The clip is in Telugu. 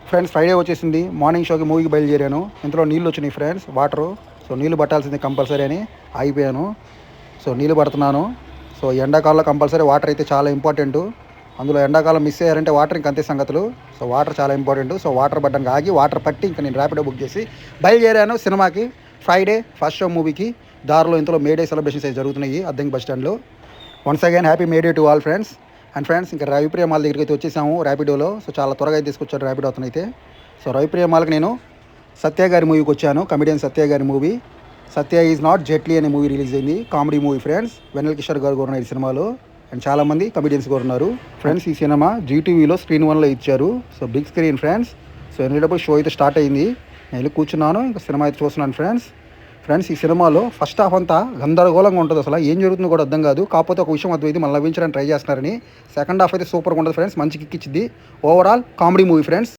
ఫ్రెండ్స్ ఫ్రైడే వచ్చేసింది. మార్నింగ్ షోకి మూవీకి బయలుదేరాను. ఇంతలో నీళ్ళు వచ్చినాయి ఫ్రెండ్స్, వాటరు. సో నీళ్ళు పట్టాల్సింది కంపల్సరీ అని ఆగిపోయాను. సో నీళ్ళు పడుతున్నాను. సో ఎండాకాలంలో కంపల్సరీ వాటర్ అయితే చాలా ఇంపార్టెంట్. అందులో ఎండాకాలం మిస్ అయ్యారంటే వాటర్ ఇంక అంతే సంగతులు. సో వాటర్ చాలా ఇంపార్టెంట్. సో వాటర్ పడ్డానికి ఆగి వాటర్ పట్టి ఇంకా నేను ర్యాపిడో బుక్ చేసి బయలుదేరాను సినిమాకి. ఫ్రైడే ఫస్ట్ షో మూవీకి. దారిలో ఇంతలో మేడే సెలబ్రేషన్స్ అయితే జరుగుతున్నాయి అద్దెంకి బస్ స్టాండ్లో. Once again happy May Day to all friends. And friends ఇంకా రవిప్రియ మాల్ దగ్గరికి అయితే వచ్చేసాము ర్యాపిడోలో. సో చాలా త్వరగా అయితే తీసుకొచ్చాడు ర్యాపిడో అతను అయితే. సో రవిప్రియ మాల్కి నేను సత్య గారి మూవీకి వచ్చాను. కమెడియన్ సత్య గారి movie Satya is not Jetlee అనే మూవీ రిలీజ్ అయింది. Comedy movie friends. Vennela Kishore గారు కూడా ఉన్నారు ఈ సినిమాలో. అండ్ చాలామంది కమెడియన్స్ కూడా ఉన్నారు ఫ్రెండ్స్. ఈ సినిమా జీటీవీలో స్క్రీన్ 1లో ఇచ్చారు. So big screen friends. So వెళ్ళేటప్పుడు షో అయితే స్టార్ట్ అయింది. నేను వెళ్ళి కూర్చున్నాను, ఇంకా సినిమా అయితే చూస్తున్నాను ఫ్రెండ్స్ ఈ సినిమాలో ఫస్ట్ హాఫ్ అంతా గందరగోళంగా ఉంటుంది. అసలు ఏం జరుగుతుందో కూడా అర్థం కాదు. కాకపోతే ఒక విషయం అర్థమైంది, మళ్ళీ నవ్వించడానికి ట్రై చేస్తున్నారని. సెకండ్ హాఫ్ అయితే సూపర్గా ఉంటుంది ఫ్రెండ్స్, మంచి కిక్ ఇచ్చింది. Overall comedy movie friends.